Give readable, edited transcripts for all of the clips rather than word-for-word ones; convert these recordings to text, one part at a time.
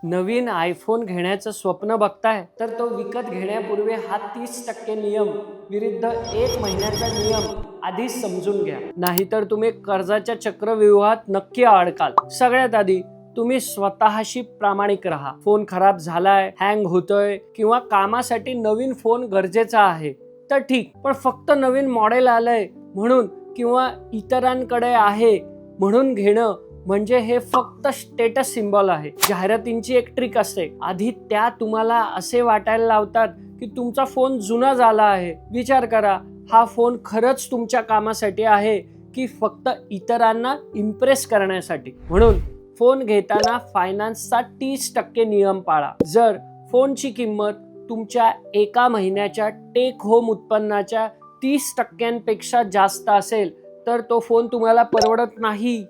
नवीन iPhone घेण्याचं स्वप्न बघताय तर तो विकत घेण्यापूर्वी हा 30% नियम विरुद्ध 1 महिन्याचा नियम आधीच समजून घ्या, नाहीतर तुम्ही कर्जाच्या चक्रव्यूहात नक्की अडकाल. सगळ्यात आधी तुम्ही स्वतःशी प्रामाणिक राहा. फोन खराब झालाय, हँग होतोय किंवा कामासाठी नवीन फोन गरजेचा आहे तर ठीक, पण फक्त नवीन मॉडेल आलंय म्हणून किंवा इतरांकडे आहे म्हणून घेणं म्हणजे हे फक्त स्टेटस सिम्बॉल आहे. जाहिरातींची एक ट्रिक असते, आधी त्या तुम्हाला असे वाटायला लावतात की तुमचा फोन जुना झाला आहे. विचार करा, हा फोन खरंच तुमच्या कामासाठी आहे की फक्त इतरांना इम्प्रेस करण्यासाठी. म्हणून फोन घेताना फायनान्सचा 30% नियम पाळा. जर फोनची किंमत तुमच्या एका महिन्याच्या टेक होम उत्पन्नाच्या 30% जास्त असेल तर तो फोन तुम्हाला परवडत नाही.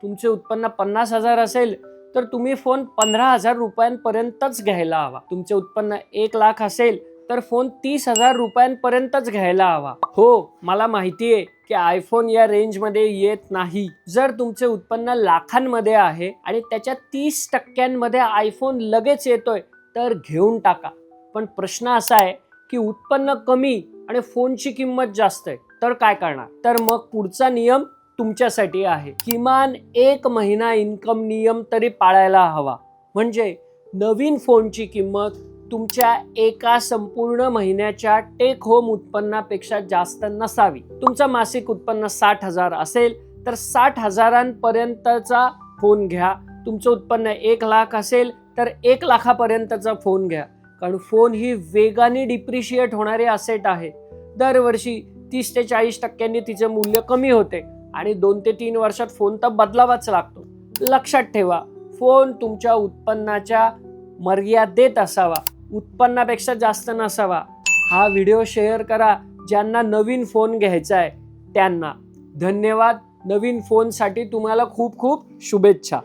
तुमचे उत्पन्न 50,000 असेल तर तुम्ही फोन 15,000 रुपयांपर्यंतच घ्यायला हवा. तुमचे उत्पन्न 1 लाख असेल तर फोन 30,000 रुपयांपर्यंतच घ्यायला हवा. हो, मला माहिती आहे की आयफोन या रेंजमध्ये येत नाही. जर तुमचे उत्पन्न लाखांमध्ये आहे आणि त्याच्या 30% आयफोन लगेच येतोय तर घेऊन टाका. पण प्रश्न असा आहे की उत्पन्न कमी आणि फोनची किंमत जास्त आहे तर काय करणार? तर मग पुढचा नियम तुमच्यासाठी आहे. किमान 1 महिना इन्कम नियम तरी पाळायला हवा. म्हणजे नवीन फोनची किंमत तुमच्या एका संपूर्ण महिन्याच्या टेक होम उत्पन्नापेक्षा जास्त नसावी. तुमचं मासिक उत्पन्न 60,000 असेल तर 60,000पर्यंतचा फोन घ्या. तुमचं उत्पन्न 1 लाख असेल तर 1 लाखापर्यंतचा फोन घ्या. कारण फोन ही वेगाने डिप्रिशिएट होणारी असेट आहे. दरवर्षी 30 ते 40% तिचे मूल्य कमी होते आणि 2 ते 3 वर्षात फोन तर बदलावाच लागतो. लक्षात ठेवा, फोन तुमच्या उत्पन्नाच्या मर्यादेत असावा, उत्पन्नापेक्षा जास्त नसावा. हा व्हिडिओ शेअर करा ज्यांना नवीन फोन घ्यायचा आहे त्यांना. धन्यवाद. नवीन फोनसाठी तुम्हाला खूप खूप शुभेच्छा.